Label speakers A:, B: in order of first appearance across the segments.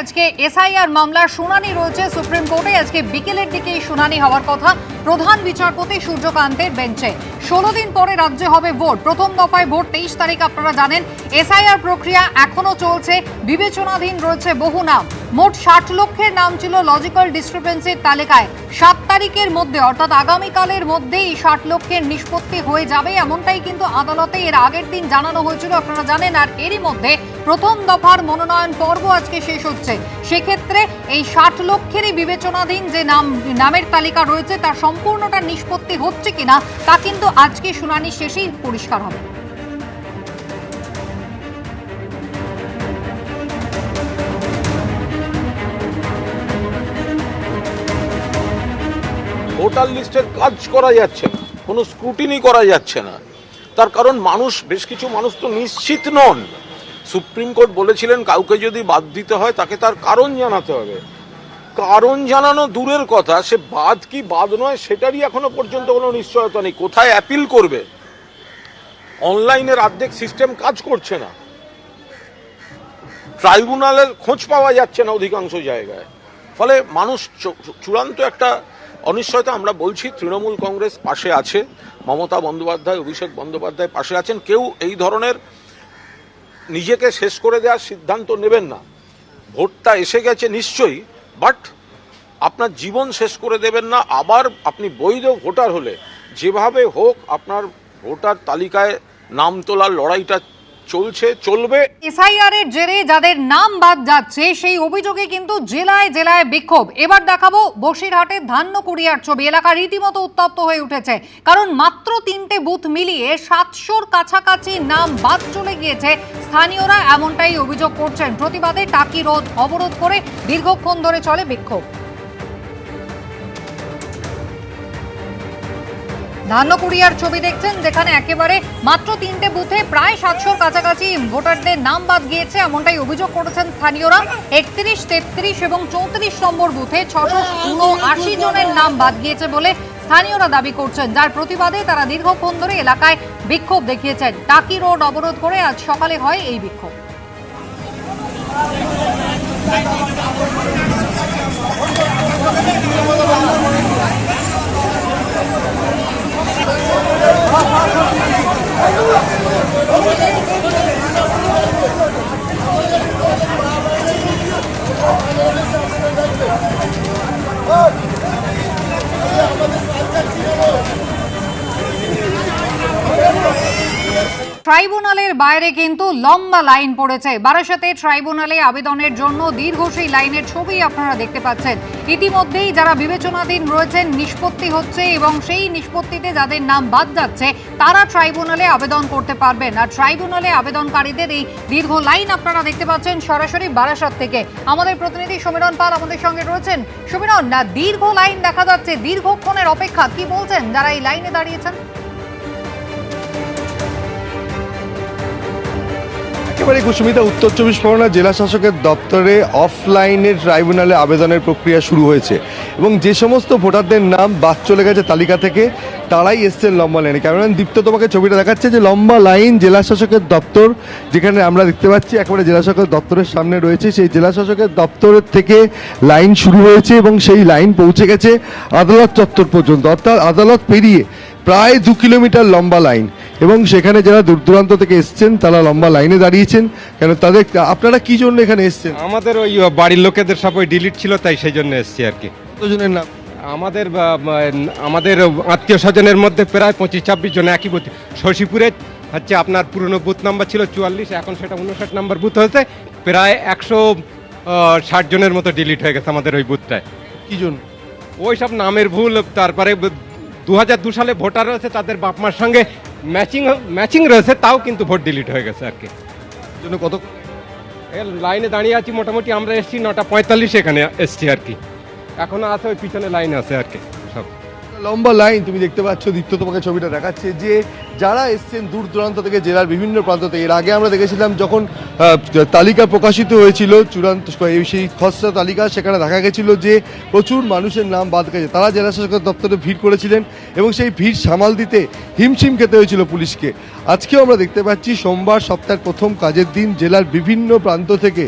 A: আজকে এসআইআর মামলার শুনানি রয়েছে সুপ্রিম কোর্টে। আজকে বিকেলের দিকে শুনানি হওয়ার কথা প্রধান বিচারপতি সূর্যকান্তের বেঞ্চে। 16 দিন পরে রাজ্যে হবে ভোট। প্রথম দফায় ভোট 23 তারিখ। আপনারা জানেন এসআইআর প্রক্রিয়া এখনো চলছে, বিবেচনাধীন রয়েছে বহু নাম। মোট 60 লক্ষের নাম ছিল লজিক্যাল ডিসক্রিপেন্সির তালিকায়। 7 তারিখের মধ্যে অর্থাৎ আগামীকালের মধ্যেই 60 লক্ষের নিষ্পত্তি হয়ে যাবে, এমনটাই কিন্তু আদালতে এর আগের দিন জানানো হয়েছিল, আপনারা জানেন। আর এরই মধ্যে প্রথম দফার মনোনয়ন পর্ব আজকে শেষ হচ্ছে। সেক্ষেত্রে এই 60 লক্ষেরই বিবেচনাধীন যে নামের তালিকা রয়েছে তার সম্পূর্ণটা নিষ্পত্তি হচ্ছে কিনা তা কিন্তু আজকে শুনানি শেষেই পরিষ্কার হবে।
B: ভোটার লিস্টের কাজ করা যাচ্ছে না, কোনো স্ক্রুটিনি করা যাচ্ছে না। তার কারণ বেশ কিছু মানুষ তো নিশ্চিত নন। সুপ্রিম কোর্ট বলেছিলেন কাউকে যদি বাদ দিতে হয় তাকে তার কারণ জানাতে হবে। কারণ জানানো দূরের কথা, সে বাদ কি বাদ নয় সেটারই এখনো পর্যন্ত কোনো নিশ্চয়তা নেই। কোথায় অ্যাপিল করবে? অনলাইনের অর্ধেক সিস্টেম কাজ করছে না, ট্রাইব্যুনালের খোঁজ পাওয়া যাচ্ছে না অধিকাংশ জায়গায়। ফলে মানুষ চূড়ান্ত একটা অনিশ্চয়তা। আমরা বলছি তৃণমূল কংগ্রেস পাশে আছে, মমতা বন্দ্যোপাধ্যায়, অভিষেক বন্দ্যোপাধ্যায় পাশে আছেন। কেউ এই ধরনের নিজেকে শেষ করে দেওয়ার সিদ্ধান্ত নেবেন না। ভোটটা এসে গেছে নিশ্চয়ই, বাট আপনার জীবন শেষ করে দেবেন না। আবার আপনি বৈধ ভোটার হলে যেভাবে হোক আপনার ভোটার তালিকায় নাম তোলার লড়াইটা চলবে।
A: এসআইআর এর জেরে যাদের নাম বাদ যাচ্ছে সেই অভিযোগে কিন্তু জেলায় জেলায় বিক্ষোভ। এবার দেখাবো বসিরহাটের ধান্যকুড়িয়ার ছবি। এলাকা রীতিমতো উত্তপ্ত হয়ে উঠেছে, কারণ মাত্র 3টে বুথ মিলিয়ে 700-র কাছাকাছি নাম বাদ চলে গিয়েছে। স্থানীয়রা এমনটাই অভিযোগ করছেন। প্রতিবাদে টাকি রোড অবরোধ করে দীর্ঘক্ষণ ধরে চলে বিক্ষোভ। ধান্যকুড়িয়ার ছবি দেখছেন, যেখানে একেবারে মাত্র 3টে বুথে প্রায় 700-র কাছাকাছি ভোটারদের নাম বাদ গিয়েছে, এমনটাই অভিযোগ করেছেন স্থানীয়রা। 31, 33 এবং 34 নম্বর বুথে 679 জনের নাম বাদ গিয়েছে বলে স্থানীয়রা দাবি করছেন, যার প্রতিবাদে তারা দীর্ঘক্ষণ ধরে এলাকায় বিক্ষোভ দেখিয়েছেন। টাকি রোড অবরোধ করে আজ সকালে হয় এই বিক্ষোভ। ট্রাইব্যুনালের বাইরে কিন্তু লম্বা লাইন পড়েছে। বারাসাতে ট্রাইব্যুনালে আবেদনের জন্য দীর্ঘ সেই লাইনের ছবি আপনারা দেখতে পাচ্ছেন। ইতিমধ্যেই যারা বিবেচনাধীন রয়েছেন নিষ্পত্তি হচ্ছে, এবং সেই নিষ্পত্তিতে যাদের নাম বাদ যাচ্ছে তারা ট্রাইব্যুনালে আবেদন করতে পারবেন। আর ট্রাইব্যুনালে আবেদনকারীদের এই দীর্ঘ লাইন আপনারা দেখতে পাচ্ছেন সরাসরি বারাসাত থেকে। আমাদের প্রতিনিধি সমীরণ পাল আমাদের সঙ্গে রয়েছেন। সমীরণ, দীর্ঘ লাইন দেখা যাচ্ছে, দীর্ঘক্ষণের অপেক্ষা, কি বলছেন যারা এই লাইনে দাঁড়িয়েছেন?
C: একেবারে কুসুমিতা, উত্তর 24 পরগনা জেলা শাসকের দপ্তরে অফলাইনের ট্রাইব্যুনালে আবেদনের প্রক্রিয়া শুরু হয়েছে, এবং যে সমস্ত ভোটারদের নাম বাদ চলে গেছে তালিকা থেকে তারাই এসছেন লম্বা লাইনে। ক্যামেরাম্যান দীপ্ত তোমাকে ছবিটা দেখাচ্ছে যে লম্বা লাইন জেলা শাসকের দপ্তর, যেখানে আমরা দেখতে পাচ্ছি একেবারে জেলা শাসকের দপ্তরের সামনে রয়েছে। সেই জেলা শাসকের দপ্তরের থেকে লাইন শুরু হয়েছে এবং সেই লাইন পৌঁছে গেছে আদালত চত্বর পর্যন্ত, অর্থাৎ আদালত পেরিয়ে প্রায় 2 কিলোমিটার লম্বা লাইন। এবং সেখানে যারা দূর দূরান্ত থেকে এসছেন তারা লম্বা লাইনে দাঁড়িয়েছেন। কেন তাদের, আপনারা কি জন্য এখানে এসছেন?
D: আমাদের ওই বাড়ির লোকেদের সব ওই ডিলিট ছিল, তাই সেই জন্য এসছি আর কি।
C: কতজনের নাম?
D: আমাদের আত্মীয় স্বজনের মধ্যে প্রায় 25-26 জন একই বুথ। শশীপুরে হচ্ছে আপনার পুরনো বুথ নাম্বার ছিল 44, এখন সেটা 59 নাম্বার বুথ হয়েছে। প্রায় 160 জনের মতো ডিলিট হয়ে গেছে আমাদের ওই বুথটায়।
C: কি জন্য?
D: ওই সব নামের ভুল, তারপরে 2002 সালে ভোটার রয়েছে তাদের বাপ মার সঙ্গে ম্যাচিং রয়েছে, তাও কিন্তু ভোট ডিলিট হয়ে গেছে আর কি।
C: জন্য কত
D: লাইনে দাঁড়িয়ে আছি, মোটামুটি আমরা এসছি 9:45 এখানে এসছি আর কি। এখনো আছে, ওই পিছনে লাইন আছে আর কি। সব
C: লম্বা লাইন তুমি দেখতে পাচ্ছ। দীপ্ত তোমাকে ছবিটা দেখাচ্ছে যে যারা এসছেন দূর দূরান্ত থেকে, জেলার বিভিন্ন প্রান্ত থেকে। এর আগে আমরা দেখেছিলাম যখন তালিকা প্রকাশিত হয়েছিল, চূড়ান্ত সেই খসড়া তালিকা, সেখানে দেখা গেছিল যে প্রচুর মানুষের নাম বাদ গেছে। তারা জেলা শাসকের দপ্তরে ভিড় করেছিলেন এবং সেই ভিড় সামাল দিতে হিমশিম খেতে হয়েছিল পুলিশকে। আজকেও আমরা দেখতে পাচ্ছি সোমবার সপ্তাহের প্রথম কাজের দিন জেলার বিভিন্ন প্রান্ত থেকে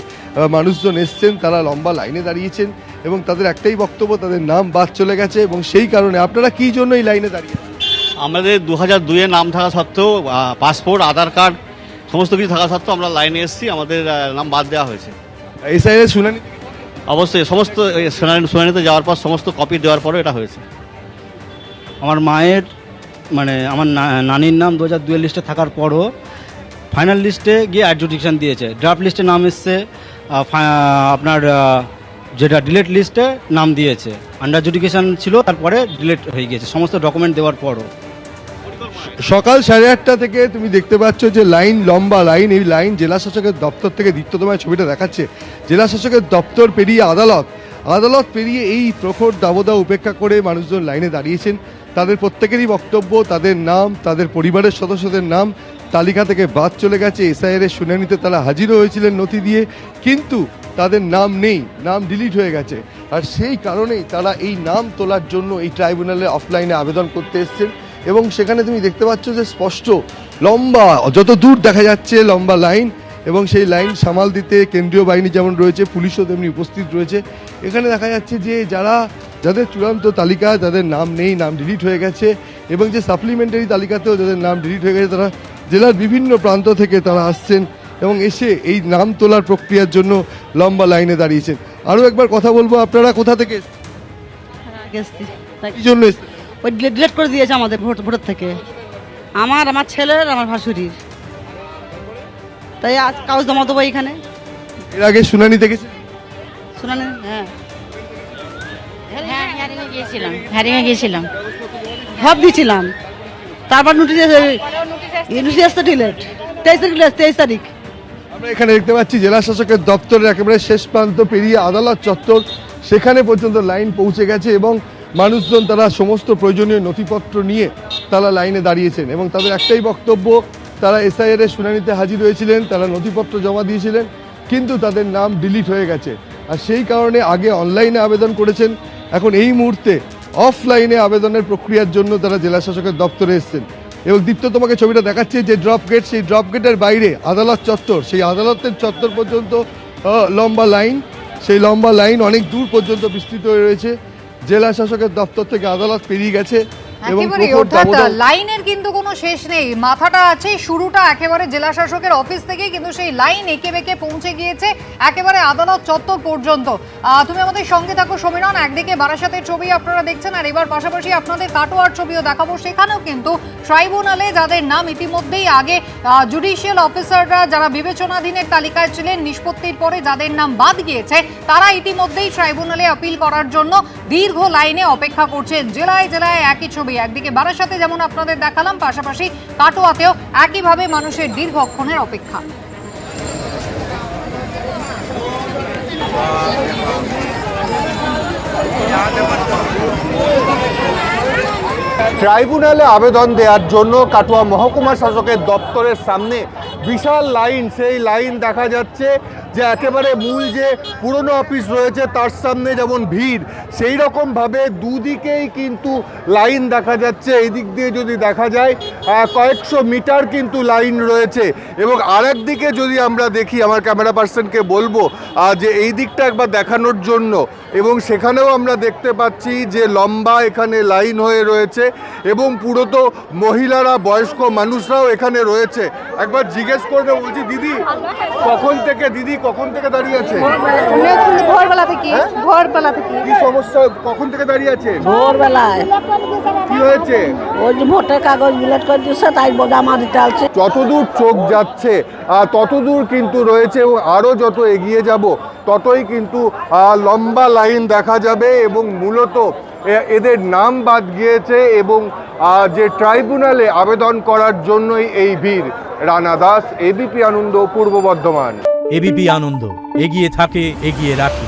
C: মানুষজন এসছেন, তারা লম্বা লাইনে দাঁড়িয়েছেন এবং তাদের একটাই বক্তব্য, তাদের নাম বাদ চলে গেছে এবং সেই কারণে আপনারা কী জন্য এই লাইনে দাঁড়িয়েছেন?
E: আমাদের 2002-এ নাম থাকা সত্ত্বেও পাসপোর্ট, আধার কার্ড সমস্ত কিছু থাকা সত্ত্বেও আমরা লাইনে এসেছি, আমাদের নাম বাদ দেওয়া হয়েছে।
C: এসআইআর শুনানি
E: অবশ্যই সমস্ত শুনানিতে যাওয়ার পর সমস্ত কপি দেওয়ার পরে এটা হয়েছে।
F: আমার মায়ের মানে আমার নানির নাম 2002 লিস্টে থাকার পরও ফাইনাল লিস্টে গিয়ে অ্যাডজুডিকেশন দিয়েছে। ড্রাফট লিস্টে নাম এসছে, আপনার যেটা ডিলেট লিস্টে নাম দিয়েছে, আন্ডার অ্যাডজুডিকেশন ছিল, তারপরে ডিলেট হয়ে গিয়েছে সমস্ত ডকুমেন্ট দেওয়ার পরও।
C: সকাল 8:30 থেকে তুমি দেখতে পাচ্ছ যে লাইন, লম্বা লাইন। এই লাইন জেলা শাসকের দপ্তর থেকে, দীপ্ত তোমায় ছবিটা দেখাচ্ছে, জেলা শাসকের দপ্তর পেরিয়ে আদালত পেরিয়ে এই প্রখর দাবদাহ উপেক্ষা করে মানুষজন লাইনে দাঁড়িয়েছেন। তাদের প্রত্যেকেরই বক্তব্য, তাদের নাম, তাদের পরিবারের সদস্যদের নাম তালিকা থেকে বাদ চলে গেছে। এসআইআর শুনানিতে তারা হাজিরও হয়েছিলেন নথি দিয়ে, কিন্তু তাদের নাম নেই, নাম ডিলিট হয়ে গেছে। আর সেই কারণেই তারা এই নাম তোলার জন্য এই ট্রাইব্যুনালে অফলাইনে আবেদন করতে এসছেন এবং সেখানে তুমি দেখতে পাচ্ছ যে স্পষ্ট লম্বা, যত দূর দেখা যাচ্ছে লম্বা লাইন এবং সেই লাইন সামাল দিতে কেন্দ্রীয় বাহিনী যেমন রয়েছে, পুলিশও তেমনি উপস্থিত রয়েছে। এখানে দেখা যাচ্ছে যে যাদের চূড়ান্ত তালিকা, যাদের নাম নেই, নাম ডিলিট হয়ে গেছে, এবং যে সাপ্লিমেন্টারি তালিকাতেও যাদের নাম ডিলিট হয়ে গেছে, তারা জেলার বিভিন্ন প্রান্ত থেকে তারা আসছেন এবং এসে এই নাম তোলার প্রক্রিয়ার জন্য লম্বা লাইনে দাঁড়িয়েছেন। আরও একবার কথা বলবো, আপনারা কোথা থেকে কি জন্য এসেছেন?
G: ওই ডিলেট করে দিয়েছে আমাদের ভোটের থেকে, আমার ছেলের, আমার ভাসুরির, তাই আজ কাগজ জমা দেবো এখানে।
C: এর আগে শুনানি দেখেছেন?
G: শুনানি, হ্যাঁ
H: হ্যারিংয়ে গিয়েছিলাম,
G: সব দিয়েছিলাম, তারপর নোটিশ আসতে ডিলেট 23 তারিখ।
C: আমরা এখানে দেখতে পাচ্ছি জেলা শাসকের দপ্তরের একেবারে শেষ প্রান্ত পেরিয়ে আদালত চত্বর, সেখানে পর্যন্ত লাইন পৌঁছে গেছে এবং মানুষজন তারা সমস্ত প্রয়োজনীয় নথিপত্র নিয়ে তারা লাইনে দাঁড়িয়েছেন এবং তাদের একটাই বক্তব্য, তারা এসআইআর এর শুনানিতে হাজির হয়েছিলেন, তারা নথিপত্র জমা দিয়েছিলেন, কিন্তু তাদের নাম ডিলিট হয়ে গেছে। আর সেই কারণে আগে অনলাইনে আবেদন করেছেন, এখন এই মুহূর্তে অফলাইনে আবেদনের প্রক্রিয়ার জন্য তারা জেলা শাসকের দপ্তরে এসেছেন। এবং দীপ্ত তোমাকে ছবিটা দেখাচ্ছে যে ড্রপ গেট, সেই ড্রপ গেটের বাইরে আদালত চত্বর, সেই আদালতের চত্বর পর্যন্ত লম্বা লাইন, সেই লম্বা লাইন অনেক দূর পর্যন্ত বিস্তৃত হয়ে রয়েছে। জেলা শাসকের দপ্তর থেকে আদালত পেরিয়ে গেছে এবং
A: একেবারে অর্থাৎ লাইনের কিন্তু কোনো শেষ নেই, মাথাটা আছে, শুরুটা একেবারে জেলা শাসকের অফিস থেকে, কিন্তু সেই লাইন এঁকে বেঁকে পৌঁছে গিয়েছে একেবারে আদালত চত্বর পর্যন্ত। তুমি আমাদের সঙ্গে থাকো সমীরণ। একদিকে বারাসাতের ছবি আপনারা দেখছেন, আর এবার পাশাপাশি আপনাদের কাটোয়ার ছবিও দেখাবো। সেখানেও কিন্তু ট্রাইব্যুনালে যাদের নাম ইতিমধ্যেই আগে জুডিশিয়াল অফিসাররা যারা বিবেচনাধীনের তালিকায় ছিলেন, নিষ্পত্তির পরে যাদের নাম বাদ গিয়েছে, তারা ইতিমধ্যেই ট্রাইব্যুনালে আপিল করার জন্য দীর্ঘ লাইনে অপেক্ষা করছেন। জেলায় জেলায় একই ছবি, একদিকে বারাসাতে যেমন আপনাদের দেখালাম, পাশাপাশি কাটোয়াতেও একইভাবে মানুষের দীর্ঘক্ষণের অপেক্ষা।
I: ট্রাইব্যুনালে আবেদন দেওয়ার জন্য কাটোয়া মহকুমা শাসকের দপ্তরের সামনে বিশাল লাইন, সেই লাইন দেখা যাচ্ছে যে একেবারে মূল যে পুরনো অফিস রয়েছে তার সামনে যেমন ভিড়, সেই রকমভাবে দুদিকেই কিন্তু লাইন দেখা যাচ্ছে। এই দিক দিয়ে যদি দেখা যায় কয়েকশো মিটার কিন্তু লাইন রয়েছে এবং আরেক দিকে যদি আমরা দেখি, আমার ক্যামেরা পার্সনকে বলবো যে এই দিকটা একবার দেখানোর জন্য, এবং সেখানেও আমরা দেখতে পাচ্ছি যে লম্বা এখানে লাইন হয়ে রয়েছে এবং পুরো মহিলারা, বয়স্ক মানুষরাও এখানে রয়েছে। একবার জিজ্ঞেস করবে, বলছি দিদি কখন থেকে দাঁড়িয়ে আছে?
G: ভোরবেলা থেকে, ভোরবেলা থেকে।
I: কি সমস্যা, কখন থেকে দাঁড়িয়ে আছে?
G: ভোরবেলায়
I: কি হয়েছে?
G: ওই যে ভোটের কাগজ বিলেট করে দিচ্ছে, তাই জমা দিতে আসছে।
I: যতদূর চোখ যাচ্ছে ততদূর কিন্তু রয়েছে এবং আরও যত এগিয়ে যাব ততই কিন্তু লম্বা লাইন দেখা যাবে এবং মূলত এদের নাম বাদ গিয়েছে এবং যে ট্রাইব্যুনালে আবেদন করার জন্যই এই ভিড়। রানা দাস, এবিপি আনন্দ, পূর্ব বর্ধমান।
J: এবিপি আনন্দ, এগিয়ে থাকে, এগিয়ে রাখে।